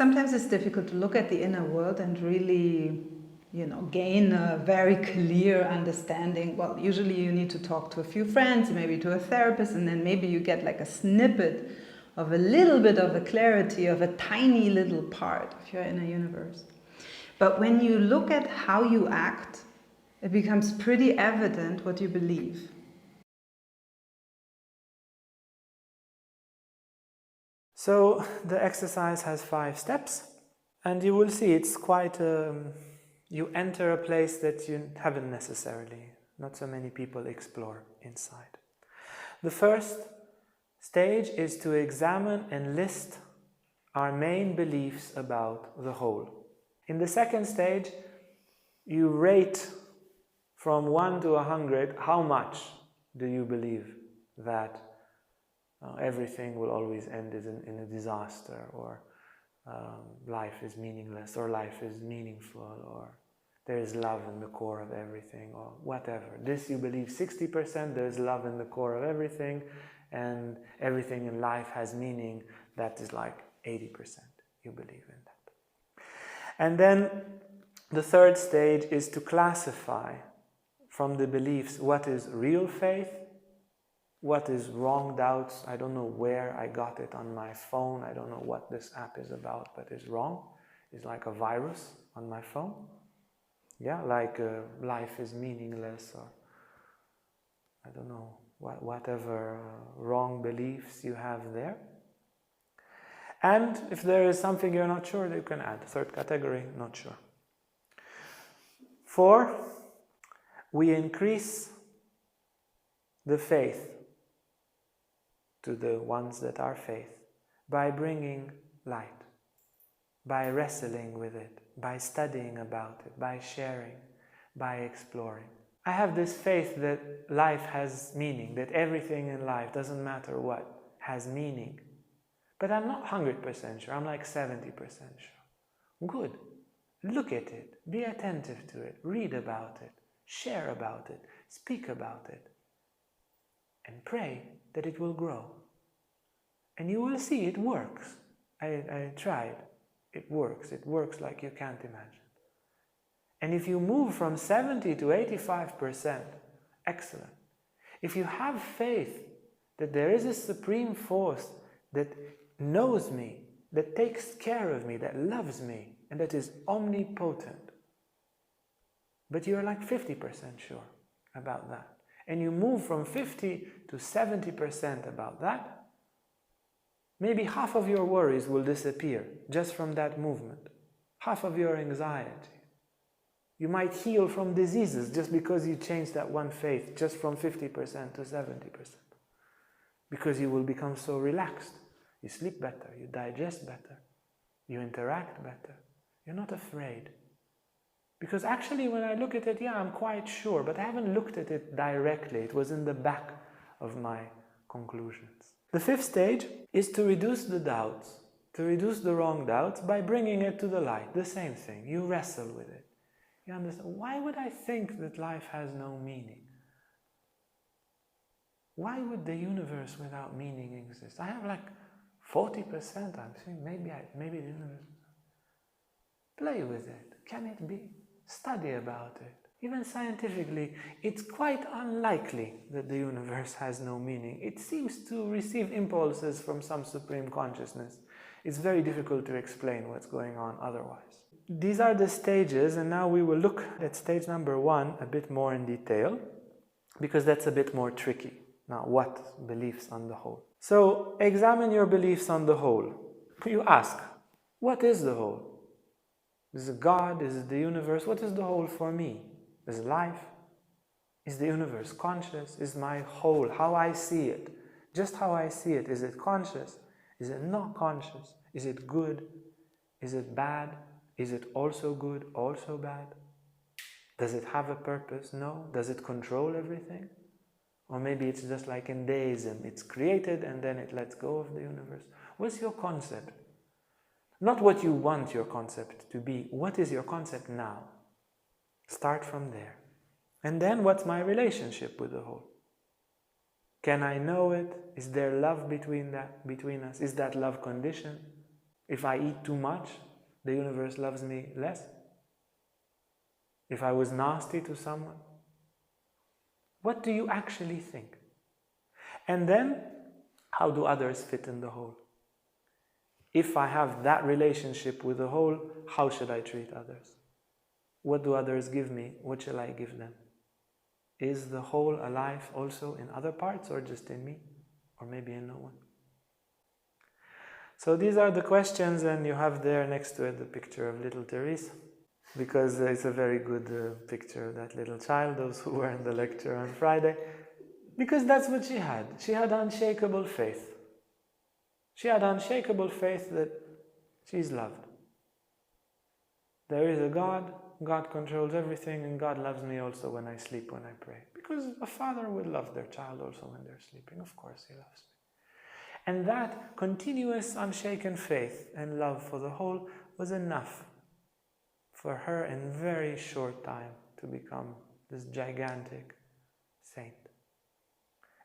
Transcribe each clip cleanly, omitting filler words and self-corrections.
Sometimes it's difficult to look at the inner world and really, gain a very clear understanding. Well, usually you need to talk to a few friends, maybe to a therapist, and then maybe you get like a snippet of a little bit of a clarity of a tiny little part of your inner universe. But when you look at how you act, it becomes pretty evident what you believe. So the exercise has 5 steps, and you will see it's quite, you enter a place that you haven't necessarily, not so many people explore inside. The first stage is to examine and list our main beliefs about the whole. In the second stage, you rate from 1 to 100 how much do you believe that everything will always end in a disaster, or life is meaningless, or life is meaningful, or there is love in the core of everything, or whatever. This you believe 60%, there is love in the core of everything, and everything in life has meaning. That is like 80% you believe in that. And then the third stage is to classify from the beliefs what is real faith, what is wrong doubts. I don't know where I got it on my phone. I don't know what this app is about, but it's wrong. It's like a virus on my phone. Yeah, like life is meaningless, or I don't know, whatever wrong beliefs you have there. And if there is something you're not sure, you can add. Third category, not sure. 4, we increase the faith to the ones that are faith by bringing light, by wrestling with it, by studying about it, by sharing, by exploring. I have this faith that life has meaning, that everything in life, doesn't matter what, has meaning. But I'm not 100% sure, I'm like 70% sure. Good. Look at it, be attentive to it, read about it, share about it, speak about it, and pray that it will grow. And you will see it works. I tried. It works like you can't imagine. And if you move from 70 to 85%, excellent. If you have faith that there is a supreme force that knows me, that takes care of me, that loves me, and that is omnipotent, but you're like 50% sure about that, and you move from 50 to 70% about that, maybe half of your worries will disappear just from that movement. Half of your anxiety. You might heal from diseases just because you changed that one faith, just from 50% to 70%. Because you will become so relaxed. You sleep better, you digest better, you interact better. You're not afraid. Because actually when I look at it, yeah, I'm quite sure, but I haven't looked at it directly. It was in the back of my conclusions. The 5th stage is to reduce the doubts, to reduce the wrong doubts by bringing it to the light. The same thing. You wrestle with it. You understand, why would I think that life has no meaning? Why would the universe without meaning exist? I have like 40%, I'm saying maybe the universe. Play with it. Can it be? Study about it. Even scientifically, it's quite unlikely that the universe has no meaning. It seems to receive impulses from some supreme consciousness. It's very difficult to explain what's going on otherwise. These are the stages, and now we will look at stage number 1 a bit more in detail, because that's a bit more tricky. Now, what beliefs on the whole? So, examine your beliefs on the whole. You ask, what is the whole? Is it God? Is it the universe? What is the whole for me? Is it life? Is the universe conscious? Is my whole, how I see it, just how I see it, is it conscious? Is it not conscious? Is it good? Is it bad? Is it also good, also bad? Does it have a purpose? No. Does it control everything? Or maybe it's just like in deism, it's created and then it lets go of the universe. What's your concept? Not what you want your concept to be. What is your concept now? Start from there. And then what's my relationship with the whole? Can I know it? Is there love between us? Is that love conditioned? If I eat too much, the universe loves me less? If I was nasty to someone? What do you actually think? And then, how do others fit in the whole? If I have that relationship with the whole, how should I treat others? What do others give me? What shall I give them? Is the whole alive also in other parts, or just in me? Or maybe in no one? So these are the questions, and you have there next to it the picture of little Therese, because it's a very good picture of that little child, those who were in the lecture on Friday, because that's what she had. She had unshakable faith. She had unshakable faith that she's loved. There is a God, God controls everything, and God loves me also when I sleep, when I pray. Because a father will love their child also when they're sleeping. Of course he loves me. And that continuous unshaken faith and love for the whole was enough for her in very short time to become this gigantic saint.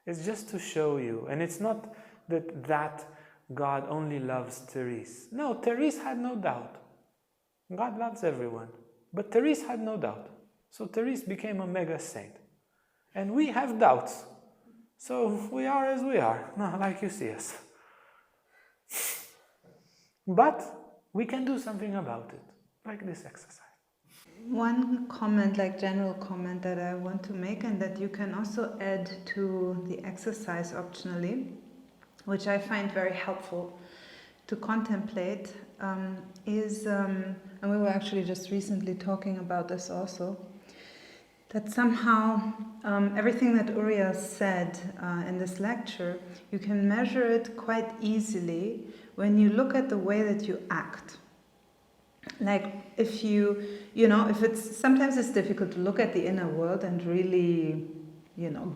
It's just to show you, and it's not that God only loves Therese. No, Therese had no doubt. God loves everyone. But Therese had no doubt. So Therese became a mega saint. And we have doubts. So we are as we are, like you see us. But we can do something about it, like this exercise. One comment, like general comment that I want to make, and that you can also add to the exercise optionally, which I find very helpful to contemplate, is, and we were actually just recently talking about this also, that somehow everything that Uriel said in this lecture, you can measure it quite easily when you look at the way that you act. Like if if it's, sometimes it's difficult to look at the inner world and really,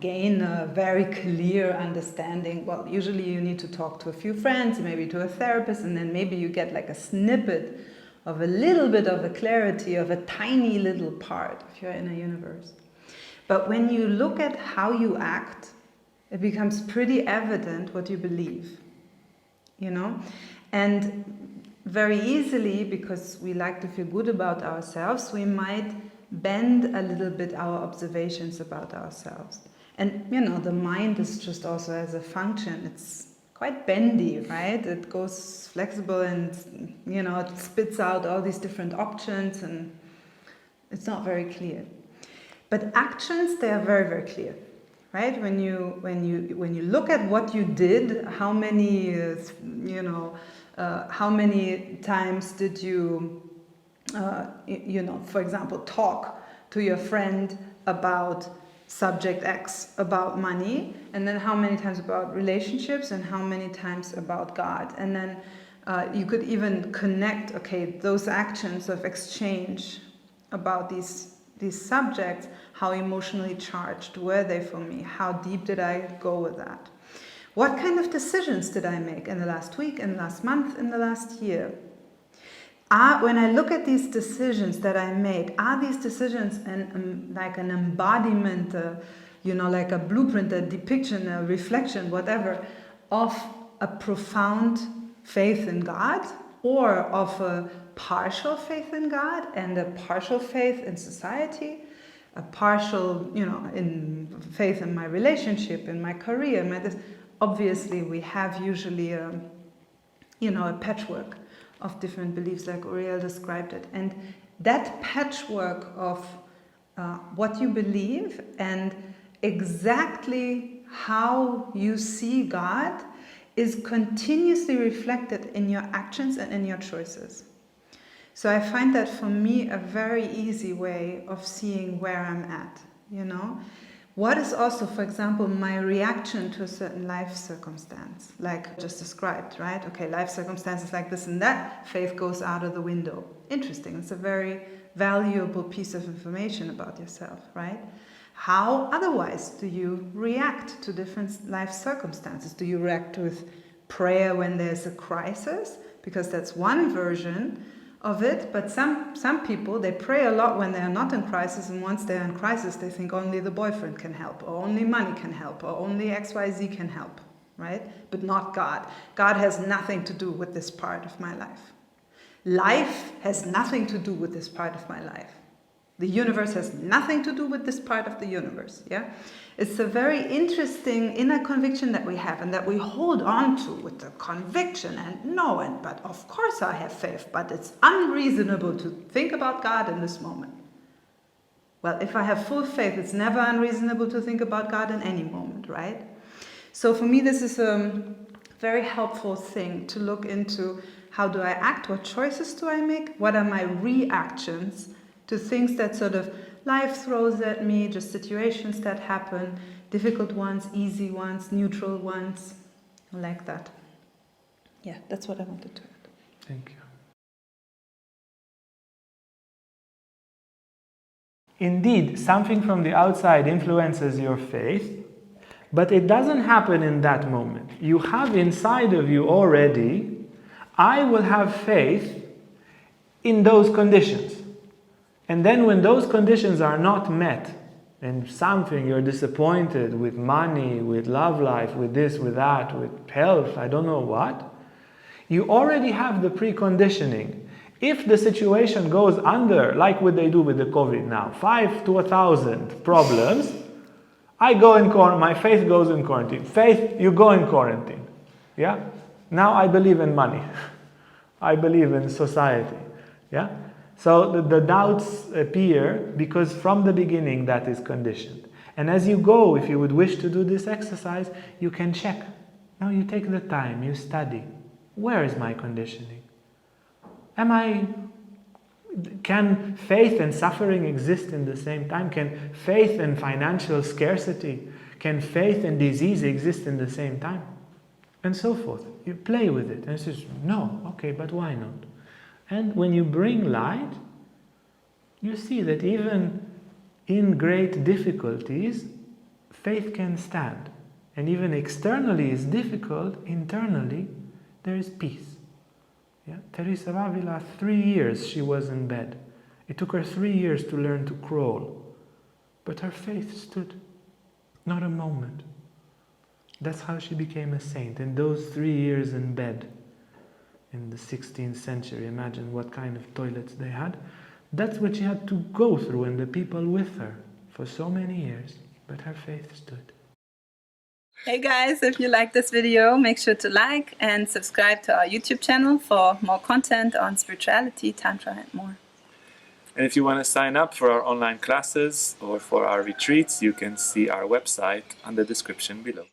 gain a very clear understanding. Well, usually you need to talk to a few friends, maybe to a therapist, and then maybe you get like a snippet of a little bit of a clarity of a tiny little part of your inner universe. But when you look at how you act, it becomes pretty evident what you believe, And very easily, because we like to feel good about ourselves, we might bend a little bit our observations about ourselves. And, the mind is just also as a function, it's quite bendy, right? It goes flexible and, it spits out all these different options, and it's not very clear. But actions, they are very, very clear, right? When you look at what you did, how many times did you, for example, talk to your friend about subject X, about money, and then how many times about relationships, and how many times about God. And then you could even connect, those actions of exchange about these subjects, how emotionally charged were they for me? How deep did I go with that? What kind of decisions did I make in the last week, in the last month, in the last year? When I look at these decisions that I make, are these decisions like an embodiment, like a blueprint, a depiction, a reflection, whatever, of a profound faith in God, or of a partial faith in God and a partial faith in society, a partial, in faith in my relationship, in my career, obviously we have usually a patchwork of different beliefs, like Uriel described it. And that patchwork of what you believe and exactly how you see God is continuously reflected in your actions and in your choices. So I find that for me a very easy way of seeing where I'm at, What is also, for example, my reaction to a certain life circumstance, like just described, right? Life circumstances like this and that, faith goes out of the window. Interesting, it's a very valuable piece of information about yourself, right? How otherwise do you react to different life circumstances? Do you react with prayer when there's a crisis? Because that's one version of it, but some people, they pray a lot when they are not in crisis, and once they're in crisis, they think only the boyfriend can help, or only money can help, or only XYZ can help, right? But not God. God has nothing to do with this part of my life. Life has nothing to do with this part of my life. The universe has nothing to do with this part of the universe, yeah? It's a very interesting inner conviction that we have and that we hold on to with the conviction and know it, but of course I have faith, but it's unreasonable to think about God in this moment. Well, if I have full faith, it's never unreasonable to think about God in any moment, right? So for me, this is a very helpful thing to look into. How do I act? What choices do I make? What are my reactions to things that sort of life throws at me, just situations that happen, difficult ones, easy ones, neutral ones, like that. Yeah, that's what I wanted to add. Thank you. Indeed, something from the outside influences your faith, but it doesn't happen in that moment. You have inside of you already, I will have faith in those conditions. And then when those conditions are not met, and something you're disappointed with money, with love life, with this, with that, with health, I don't know what, you already have the preconditioning. If the situation goes under, like what they do with the COVID now, 5 to 1,000 problems, I go in quarantine, my faith goes in quarantine. Faith, you go in quarantine. Yeah? Now I believe in money. I believe in society. Yeah? So the doubts appear because from the beginning that is conditioned. And as you go, if you would wish to do this exercise, you can check. Now you take the time, you study. Where is my conditioning? Can faith and suffering exist in the same time? Can faith and financial scarcity, can faith and disease exist in the same time? And so forth. You play with it and it says, no, okay, but why not? And when you bring light, you see that even in great difficulties, faith can stand. And even externally is difficult, internally there is peace. Yeah? Therese of Avila, 3 years she was in bed. It took her 3 years to learn to crawl. But her faith stood. Not a moment. That's how she became a saint. In those 3 years in bed, in the 16th century, imagine what kind of toilets they had. That's what she had to go through and the people with her for so many years. But her faith stood. Hey guys, if you like this video, make sure to like and subscribe to our YouTube channel for more content on spirituality, Tantra and more. And if you want to sign up for our online classes or for our retreats, you can see our website on the description below.